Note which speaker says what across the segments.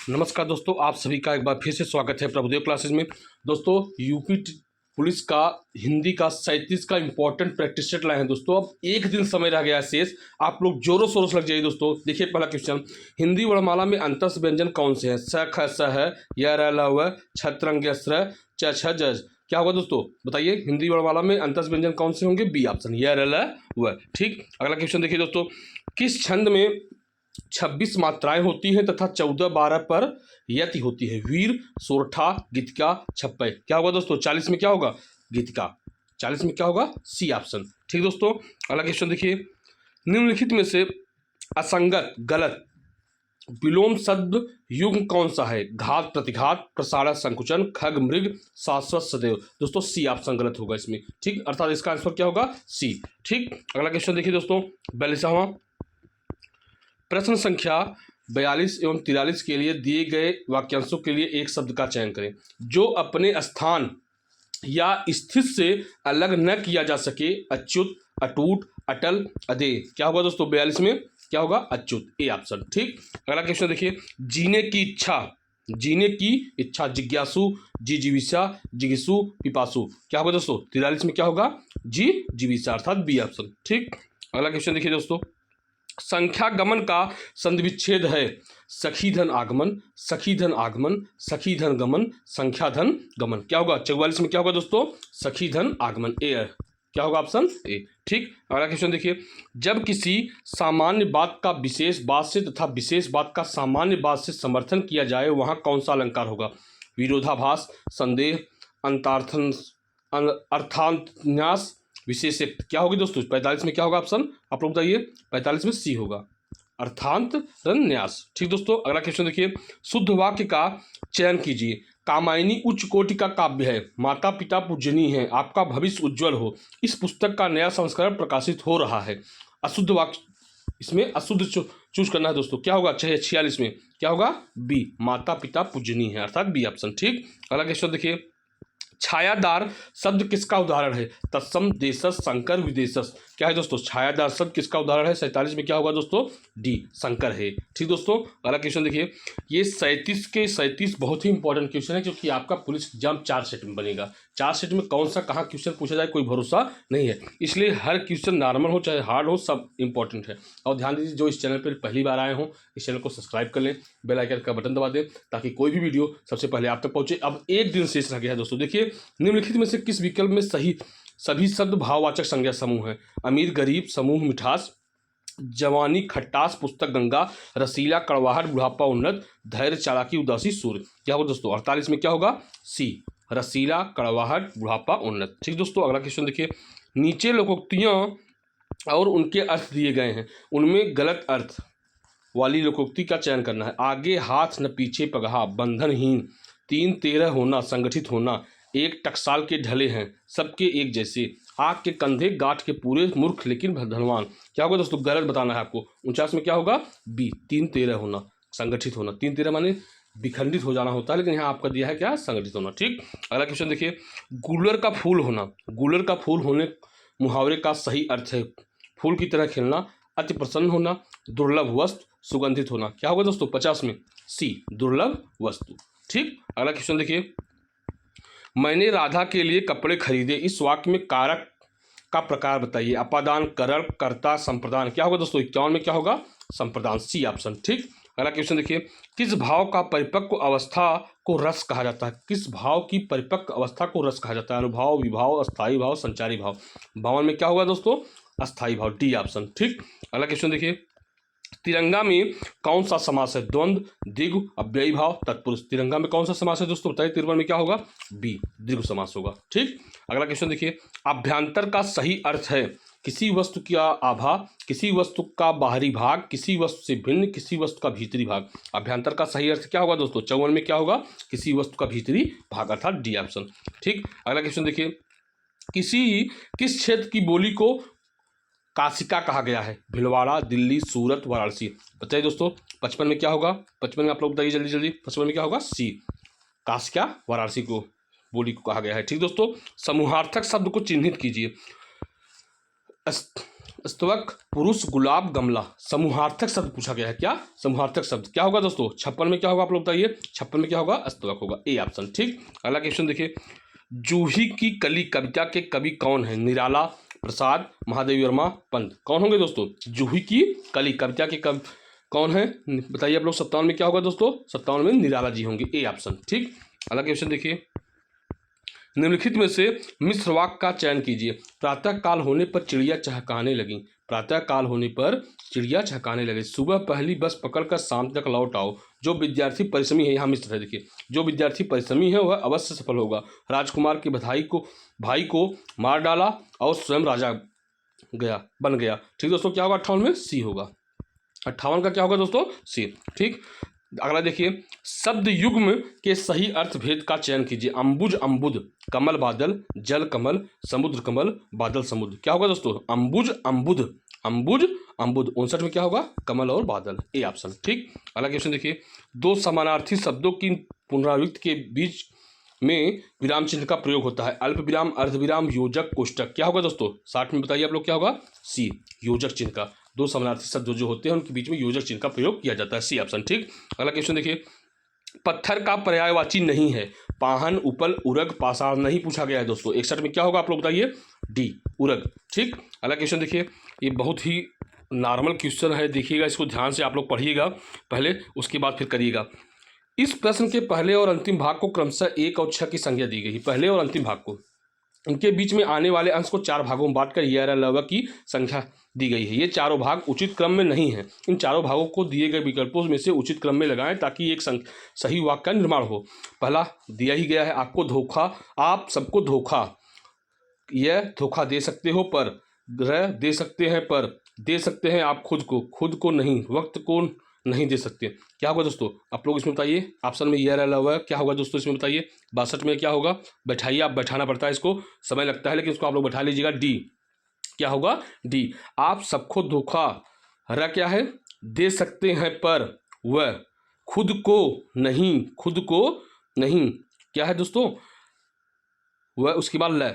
Speaker 1: नमस्कार दोस्तों, आप सभी का एक बार फिर से स्वागत है प्रभुदेव क्लासेस में। दोस्तों, यूपी पुलिस का हिंदी का 37 का इंपॉर्टेंट प्रैक्टिस सेट लाए हैं दोस्तों। अब एक दिन समय रह गया है शेष, आप लोग जोरों शोरों से लग जाइए दोस्तों। देखिए पहला क्वेश्चन, हिंदी वर्णमाला में अंतस व्यंजन कौन से हैं? स ख स है, य र ल व, छ त्र स्र, च छ ज। क्या होगा दोस्तों, बताइए हिंदी वर्णमाला में अंतस व्यंजन कौन से होंगे? बी ऑप्शन, य र ल व। ठीक, अगला क्वेश्चन देखिए दोस्तों, किस छंद में 26 मात्राएं होती हैं तथा 14-12 पर यति होती है? वीर, सोरठा, गीतिका, छप्पय। क्या होगा दोस्तों, 40 में क्या होगा? गीतिका। 40 में क्या होगा? C option. ठीक दोस्तों, अगला क्वेश्चन देखिए, निम्नलिखित में से असंगत गलत विलोम शब्द युग्म कौन सा है? घात प्रतिघात, प्रसारण संकुचन, खग मृग, शाश्वत सदैव। दोस्तों सी ऑप्शन गलत होगा इसमें। ठीक, अर्थात इसका आंसर क्या होगा? सी। ठीक, अगला क्वेश्चन देखिए दोस्तों, 42वां प्रश्न संख्या 42 एवं 43 के लिए दिए गए वाक्यांशों के लिए एक शब्द का चयन करें जो अपने स्थान या स्थित से अलग न किया जा सके। अच्युत, अटूट, अटल, अदेय। क्या होगा दोस्तों 42 में? क्या होगा? अच्युत। A option. ठीक, अगला क्वेश्चन देखिए, जीने की इच्छा, जीने की इच्छा, जिज्ञासु, जिजीविषा, जिगिसु, पिपासु। क्या होगा दोस्तों 43 में? क्या होगा? जीविषा, अर्थात बी ऑप्शन। ठीक, अगला क्वेश्चन देखिए दोस्तों, संख्या गमन का संधि विच्छेद है। सखी धन आगमन, सखी धन आगमन, सखी धन गमन, संख्या धन गमन। क्या होगा 44 में? क्या होगा दोस्तों? सखी धन आगमन। ए। क्या होगा? Option A. ठीक, अगला क्वेश्चन देखिए, जब किसी सामान्य बात का विशेष बात से तथा विशेष बात का सामान्य बात से समर्थन किया जाए वहां कौन सा अलंकार होगा? विरोधाभास, संदेह, अंतार्थन, अर्थान्यास, विशेषक। क्या होगी दोस्तों 45 में? क्या होगा ऑप्शन? आप लोग बताइए। 45 में सी होगा, अर्थांतरन्यास। ठीक दोस्तों, अगला क्वेश्चन देखिए, शुद्ध वाक्य का चयन कीजिए। कामायनी उच्च कोटि का काव्य है, माता पिता पूजनीय है, आपका भविष्य उज्जवल हो। इस पुस्तक का नया संस्करण प्रकाशित हो रहा है। अशुद्ध वाक्य, इसमें अशुद्ध चूज करना है दोस्तों। क्या होगा 46 में? क्या होगा? बी, माता पिता पूजनीय है, अर्थात बी ऑप्शन। ठीक, अगला क्वेश्चन देखिए, छायादार शब्द किसका उदाहरण है? तत्सम, देशस, संकर, विदेशस। क्या है दोस्तों छायादार शब्द किसका उदाहरण है? 47 में क्या होगा दोस्तों? डी, संकर है। ठीक दोस्तों, अगला क्वेश्चन देखिए, ये 37 के 37 बहुत ही इंपॉर्टेंट क्वेश्चन है क्योंकि आपका पुलिस एग्जाम 4 सेट में बनेगा। 4 सेट में कौन सा कहाँ क्वेश्चन पूछा जाए कोई भरोसा नहीं है, इसलिए हर क्वेश्चन नॉर्मल हो चाहे हार्ड हो, सब इंपॉर्टेंट है। और ध्यान दीजिए, जो इस चैनल पर पहली बार आए हों इस चैनल को सब्सक्राइब कर लें, बेल आइकन का बटन दबा दें ताकि कोई भी वीडियो सबसे पहले आप तक पहुंचे। अब एक दिन शेष रह गया है दोस्तों। देखिए, निम्नलिखित में से किस विकल्प में सही सभी शब्द भाववाचक संज्ञा समूह है? अमीर गरीब, समूह मिठास, जवानी खट्टास, पुस्तक गंगा, रसीला कड़वाहट, बुढ़ापा उन्नत, धैर्य चालाकी, उदासी सूर्य। क्या होगा दोस्तों 48 में? क्या होगा? सी, रसीला कड़वाहट, बुढ़ापा उन्नत। ठीक दोस्तों, अगला क्वेश्चन देखिए, नीचे लोकोक्तियां और उनके अर्थ दिए गए हैं, उनमें गलत अर्थ वाली लोकोक्ति का चयन करना है। आगे हाथ न पीछे पगहा, बंधनहीन, 3-13 होना, संगठित होना, एक टकसाल के ढले हैं, सबके एक जैसे, आग के कंधे गांठ के पूरे, मूर्ख लेकिन धनवान। क्या होगा दोस्तों? गलत बताना है आपको। 49 में क्या होगा? बी, 3-13 होना, संगठित होना। 3-13 माने विखंडित हो जाना होता है, लेकिन यहाँ आपका दिया है क्या? संगठित होना। ठीक, अगला क्वेश्चन देखिए, गूलर का फूल होना, गूलर का फूल होने मुहावरे का सही अर्थ है फूल की तरह खिलना, अति प्रसन्न होना, दुर्लभ वस्तु, सुगंधित होना। क्या होगा दोस्तों 50 में? सी, दुर्लभ वस्तु। ठीक, अगला क्वेश्चन देखिए, मैंने राधा के लिए कपड़े खरीदे, इस वाक्य में कारक का प्रकार बताइए। अपादान, करण, कर्ता, संप्रदान। क्या होगा दोस्तों 51 में? क्या होगा? संप्रदान। C option. ठीक, अगला क्वेश्चन देखिए, किस भाव का परिपक्व अवस्था को रस कहा जाता है? किस भाव की परिपक्व अवस्था को रस कहा जाता है? अनुभाव, विभाव, अस्थायी भाव, संचारी भाव। 52 में क्या होगा दोस्तों? अस्थायी भाव। D option. ठीक, अगला क्वेश्चन देखिए, तिरंगा में कौन सा समास है? द्वंद्व, द्विगु, अव्ययी भाव, तत्पुरुष। तिरंगा में कौन सा समास है दोस्तों बताइए? 53 में क्या होगा? बी, द्विगु समास होगा। ठीक, अगला क्वेश्चन देखिए, अभ्यंतर का सही अर्थ है किसी वस्तु का आभा, किसी वस्तु का बाहरी भाग, किसी वस्तु से भिन्न, किसी वस्तु का भीतरी भाग। अभ्यंतर का सही अर्थ क्या होगा दोस्तों? 54 में क्या होगा? किसी वस्तु का भीतरी भाग, अर्थात डी ऑप्शन। ठीक, अगला क्वेश्चन देखिए, किस क्षेत्र की बोली को काशिका कहा गया है? भिलवाड़ा, दिल्ली, सूरत, वाराणसी। बताइए दोस्तों 55 में क्या होगा? 55 में आप लोग बताइए जल्दी जल्दी। 55 में क्या होगा? सी, काशिका वाराणसी को बोली को कहा गया है। ठीक दोस्तों, समूहार्थक शब्द को चिन्हित कीजिए। स्तवक, पुरुष, गुलाब, गमला। समूहार्थक शब्द पूछा गया है। क्या समूहार्थक शब्द क्या होगा दोस्तों? 56 में क्या होगा आप लोग बताइए? 56 में क्या होगा? स्तवक होगा, ए ऑप्शन। ठीक, अगला क्वेश्चन देखिए, जूही की कली कविता के कवि कौन है? निराला, प्रसाद, महादेवी वर्मा, पंत। कौन होंगे दोस्तों? जूही की कली कविता के कवि कौन है बताइए आप लोग? 57 में क्या होगा दोस्तों? 57 में निराला जी होंगे, ए ऑप्शन। ठीक, अगला क्वेश्चन देखिए, निम्नलिखित में से मिश्र वाक्य का चयन कीजिए। प्रातः काल होने पर चिड़िया चहकाने लगी। प्रातः काल होने पर चिड़िया चहकाने लगे। सुबह पहली बस पकड़कर शाम तक लौट आओ। जो विद्यार्थी परिश्रमी है, यहाँ मिश्र है देखिए, जो विद्यार्थी परिश्रमी है वह अवश्य सफल होगा। राजकुमार के भाई को मार डाला और स्वयं राजा बन गया। ठीक दोस्तों, क्या होगा? 58 में सी होगा। 58 का क्या होगा दोस्तों? सी। ठीक, अगला देखिए, शब्द युग्म के सही अर्थ भेद का चयन कीजिए। अंबुज अम्बुद, कमल बादल, जल कमल, समुद्र कमल, बादल समुद्र। क्या होगा दोस्तों? अंबुज अम्बुद, अंबुज अम्बुद। 59 में क्या होगा? कमल और बादल, ए ऑप्शन। ठीक, अगला क्वेश्चन देखिए, दो समानार्थी शब्दों की पुनरावृत्ति के बीच में विराम चिन्ह का प्रयोग होता है। अल्प विराम, अर्ध विराम, योजक, कोष्टक। क्या होगा दोस्तों? 60 में बताइए आप लोग, क्या होगा? सी, योजक चिन्ह का। दो समानार्थी शब्द जो होते हैं उनके बीच में योजक चिन्ह का प्रयोग किया जाता है, सी ऑप्शन। ठीक, अगला क्वेश्चन देखिए, पत्थर का पर्यायवाची नहीं है। पाहन, उपल, उरग, पाषाण। नहीं पूछा गया है दोस्तों। 61 में क्या होगा आप लोग बताइए? डी, उरग। ठीक, अगला क्वेश्चन देखिए, ये बहुत ही नॉर्मल क्वेश्चन है, देखिएगा इसको ध्यान से आप लोग पढ़िएगा पहले, उसके बाद फिर करिएगा। इस प्रश्न के पहले और अंतिम भाग को क्रमशः 1 और 6 की संज्ञा दी गई। पहले और अंतिम भाग को, इनके बीच में आने वाले अंश को 4 भागों में बांटकर यह की संख्या दी गई है। ये चारों भाग उचित क्रम में नहीं है। इन चारों भागों को दिए गए विकल्पों में से उचित क्रम में लगाएं ताकि एक सही वाक्य का निर्माण हो। पहला दिया ही गया है, आपको धोखा, आप सबको धोखा, यह धोखा दे सकते हो पर, दे सकते हैं पर, दे सकते हैं आप खुद को नहीं, वक्त को नहीं दे सकते। क्या होगा दोस्तों? आप लोग इसमें बताइए। ऑप्शन में यह रहा हुआ है, क्या होगा दोस्तों इसमें बताइए? 62 में क्या होगा? बैठाइए, आप बैठाना पड़ता है, इसको समय लगता है लेकिन इसको आप लोग बैठा लीजिएगा। डी, क्या होगा? डी, आप सबको धोखा हरा क्या है? दे सकते हैं पर वह खुद को नहीं, क्या है दोस्तों? वह, उसके बाद ल,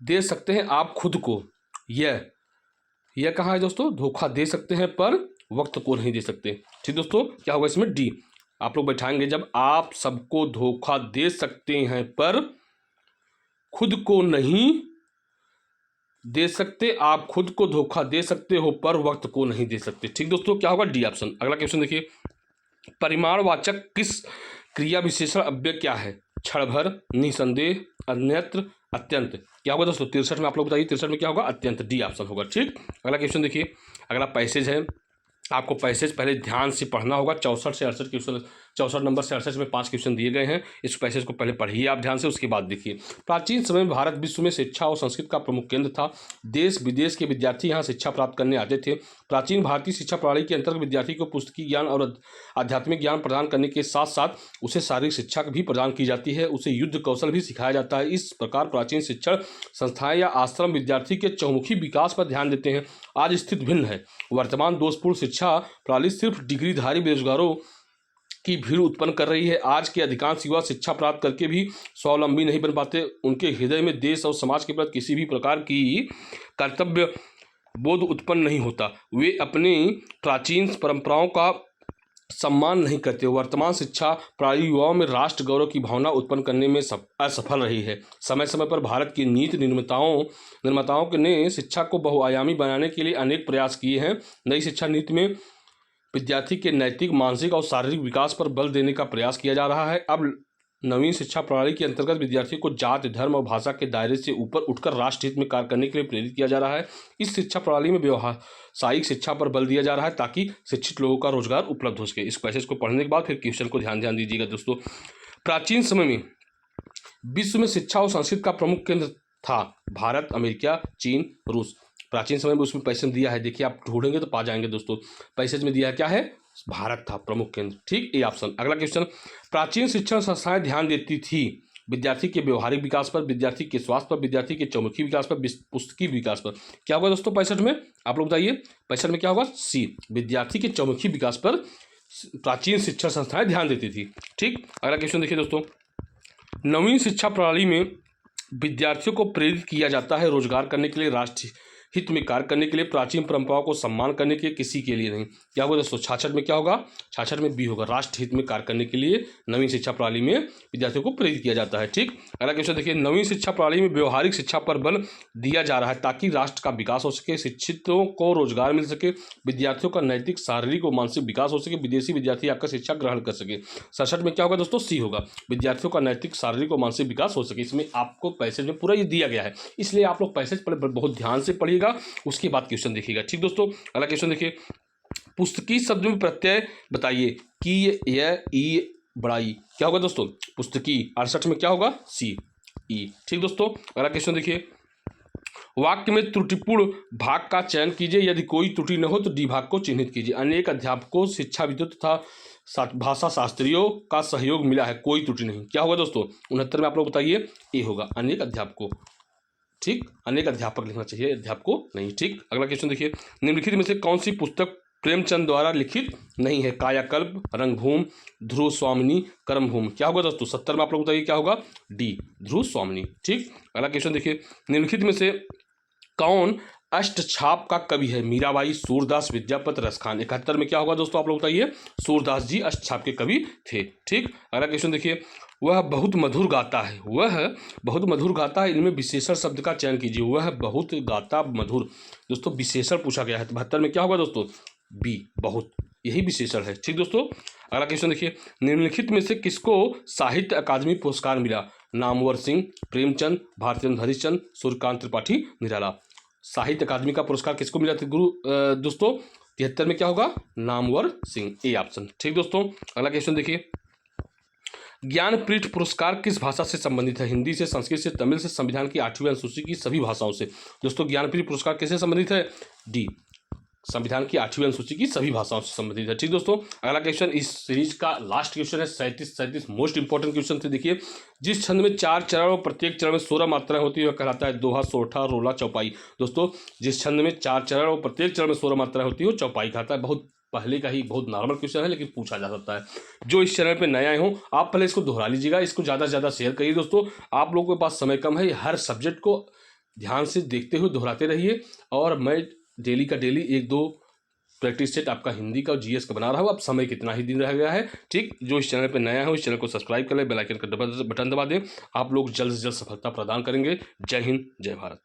Speaker 1: दे सकते हैं आप खुद को, यह कहाँ है दोस्तों? धोखा दे सकते हैं पर वक्त को नहीं दे सकते। ठीक दोस्तों, क्या होगा इसमें? डी। आप लोग बैठाएंगे, जब आप सबको धोखा दे सकते हैं पर खुद को नहीं दे सकते, आप खुद को धोखा दे सकते हो पर वक्त को नहीं दे सकते। ठीक दोस्तों, क्या होगा? D option. अगला क्वेश्चन देखिए, परिमाणवाचक किस क्रिया विशेषण अव्यय क्या है? क्षण भर, निसंदेह, अन्यत्र, अत्यंत। क्या होगा दोस्तों? 63 में आप लोग बताइए, 63 में क्या होगा? अत्यंत, डी ऑप्शन होगा। ठीक, अगला क्वेश्चन देखिए, अगला पैसेज है, आपको पैसेज पहले ध्यान से पढ़ना होगा। 64 से 68 क्वेश्चन, 64 नंबर से 68 में 5 क्वेश्चन दिए गए हैं। इस पैसेज को पहले पढ़िए आप ध्यान से, उसके बाद देखिए। प्राचीन समय में भारत विश्व में शिक्षा और संस्कृत का प्रमुख केंद्र था। देश विदेश के विद्यार्थी यहाँ शिक्षा प्राप्त करने आते थे। प्राचीन भारतीय शिक्षा प्रणाली के अंतर्गत विद्यार्थी को पुस्तकीय ज्ञान और आध्यात्मिक ज्ञान प्रदान करने के साथ साथ उसे शारीरिक शिक्षा भी प्रदान की जाती है। उसे युद्ध कौशल भी सिखाया जाता है। इस प्रकार प्राचीन शिक्षण संस्थाएं या आश्रम विद्यार्थी के चहुमुखी विकास पर ध्यान देते हैं। आज स्थिति भिन्न है। वर्तमान दोषपूर्ण शिक्षा प्रणाली सिर्फ डिग्रीधारी बेरोजगारों की भीड़ उत्पन्न कर रही है। आज के अधिकांश युवा शिक्षा प्राप्त करके भी स्वावलंबी नहीं बन पाते। उनके हृदय में देश और समाज के प्रति किसी भी प्रकार की कर्तव्य बोध उत्पन्न नहीं होता। वे अपनी प्राचीन परंपराओं का सम्मान नहीं करते। वर्तमान शिक्षा प्रणाली युवाओं में राष्ट्र गौरव की भावना उत्पन्न करने में असफल रही है। समय समय पर भारत की नीति निर्माताओं ने शिक्षा को बहुआयामी बनाने के लिए अनेक प्रयास किए हैं। नई शिक्षा नीति में विद्यार्थी के नैतिक, मानसिक और शारीरिक विकास पर बल देने का प्रयास किया जा रहा है। अब नवीन शिक्षा प्रणाली के अंतर्गत विद्यार्थियों को जाति, धर्म और भाषा के दायरे से ऊपर उठकर राष्ट्र हित में कार्य करने के लिए प्रेरित किया जा रहा है। इस शिक्षा प्रणाली में व्यावसायिक शिक्षा पर बल दिया जा रहा है ताकि शिक्षित लोगों का रोजगार उपलब्ध हो सके। इस पैसेज को पढ़ने के बाद फिर क्वेश्चन को ध्यान दीजिएगा दोस्तों। प्राचीन समय में विश्व में शिक्षा और संस्कृत का प्रमुख केंद्र था भारत, अमेरिका, चीन, रूस। प्राचीन समय में उसमें पैसेज दिया है, देखिए आप ढूंढेंगे तो पा जाएंगे दोस्तों। पैसेज में दिया है क्या है? भारत था प्रमुख केंद्र। ठीक, ए ऑप्शन। अगला क्वेश्चन, प्राचीन शिक्षण संस्थाएं ध्यान देती थी विद्यार्थी के व्यवहारिक विकास पर, विद्यार्थी के स्वास्थ्य पर, विद्यार्थी के चौमुखी विकास पर, पुस्तकीय विकास पर। क्या होगा दोस्तों 65 में? आप लोग बताइए 65 में क्या होगा? सी, विद्यार्थी के चौमुखी विकास पर प्राचीन शिक्षा संस्थाएं ध्यान देती थी। ठीक, अगला क्वेश्चन देखिए दोस्तों, नवीन शिक्षा प्रणाली में विद्यार्थियों को प्रेरित किया जाता है रोजगार करने के लिए राष्ट्र हित में कार्य करने के लिए, प्राचीन परंपराओं को सम्मान करने के लिए, किसी के लिए नहीं। क्या होगा दोस्तों? 66 में क्या होगा? 66 में बी होगा, राष्ट्र हित में कार्य करने के लिए नवीन शिक्षा प्रणाली में विद्यार्थियों को प्रेरित किया जाता है। ठीक, अगला क्वेश्चन देखिए, नवीन शिक्षा प्रणाली में व्यवहारिक शिक्षा पर बल दिया जा रहा है ताकि राष्ट्र का विकास हो सके, शिक्षितों को रोजगार मिल सके, विद्यार्थियों का नैतिक, शारीरिक और मानसिक विकास हो सके, विदेशी विद्यार्थी आकर शिक्षा ग्रहण कर सके। 67 में क्या होगा दोस्तों? सी होगा, विद्यार्थियों का नैतिक, शारीरिक और मानसिक विकास हो सके। इसमें आपको पैसेज में पूरा ये दिया गया है, इसलिए आप लोग पैसेज पर बहुत ध्यान से पढ़िएगा, उसके बाद क्वेश्चन देखिएगा। ठीक दोस्तों, अगला क्वेश्चन देखिए, पुस्तकी शब्द में प्रत्यय बताइए कि यह ई बड़ाई। क्या होगा दोस्तों? पुस्तकी। 68 में क्या होगा? सी, ई। ठीक दोस्तों, अगला क्वेश्चन देखिए, वाक्य में त्रुटिपूर्ण भाग का चयन कीजिए, यदि कोई त्रुटि न हो तो डी भाग को चिन्हित कीजिए। अनेक अध्यापकों, शिक्षाविदों तथा भाषा शास्त्रियों का सहयोग मिला है, कोई त्रुटि नहीं। क्या होगा दोस्तों? 69 में आप लोग बताइए, ए होगा, अनेक अध्यापकों। ठीक, अनेक अध्यापक लिखना चाहिए, अध्यापकों नहीं। ठीक, अगला क्वेश्चन देखिए, निम्नलिखित में से कौन सी पुस्तक प्रेमचंद द्वारा लिखित नहीं है? कायाकल्प, रंगभूमि, ध्रुव स्वामिनी, कर्मभूमि। क्या होगा दोस्तों? 70 में आप लोग बताइए, क्या होगा? डी, ध्रुव स्वामिनी। ठीक, अगला क्वेश्चन देखिए, निम्नलिखित में से कौन अष्टछाप का कवि है? मीराबाई, सूरदास, विद्यापति, रसखान। 71 में क्या होगा दोस्तों? आप लोग बताइए, सूरदास जी अष्टछाप के कवि थे। ठीक, अगला क्वेश्चन देखिए, वह बहुत मधुर गाता है, वह बहुत मधुर गाता है, इनमें विशेषण शब्द का चयन कीजिए। वह बहुत गाता मधुर, दोस्तों विशेषण पूछा गया है। 72 में क्या होगा दोस्तों? बी, बहुत, यही विशेषण है। ठीक दोस्तों, अगला क्वेश्चन देखिए, निम्नलिखित में से किसको साहित्य अकादमी पुरस्कार मिला? नामवर सिंह, प्रेमचंद, भारतेंद्र हरिश्चंद्र, सूर्यकांत त्रिपाठी, निराला। साहित्य अकादमी का पुरस्कार किसको मिला था दोस्तों? 73 में क्या होगा? नामवर सिंह, ए ऑप्शन। ठीक दोस्तों, अगला क्वेश्चन देखिए, ज्ञानपीठ पुरस्कार किस भाषा से संबंधित है? हिंदी से, संस्कृत से, तमिल से, संविधान की 8वीं अनुसूची की सभी भाषाओं से। दोस्तों ज्ञानपीठ पुरस्कार किससे संबंधित है? डी, संविधान की 8वीं अनुसूची की सभी भाषाओं से संबंधित है। ठीक दोस्तों, अगला क्वेश्चन इस सीरीज का लास्ट क्वेश्चन है, 37 मोस्ट इंपॉर्टेंट क्वेश्चन थे। देखिए, जिस छंद में 4 चरण और प्रत्येक चरण में 16 मात्राएं होती है वह कहलाता है दोहा, सोरठा, रोला, चौपाई। दोस्तों जिस छंद में 4 चरण और प्रत्येक चरण में 16 मात्राएं होती है वो चौपाई कहलाता है। बहुत पहले का ही बहुत नॉर्मल क्वेश्चन है, लेकिन पूछा जा सकता है। जो इस चैनल पे नए आए हों आप पहले इसको दोहरा लीजिएगा, इसको ज़्यादा से ज़्यादा शेयर करिए। दोस्तों आप लोगों के पास समय कम है, हर सब्जेक्ट को ध्यान से देखते हुए दोहराते रहिए। और मैं डेली का डेली 1-2 प्रैक्टिस सेट आपका हिंदी का और जीएस का बना रहा हूँ। अब समय कितना ही दिन रह गया है। ठीक, जो इस चैनल पे नया है उस चैनल को सब्सक्राइब कर ले, बेल आइकन का बटन दबा दें। आप लोग जल्द से जल्द सफलता प्रदान करेंगे। जय हिंद, जय भारत।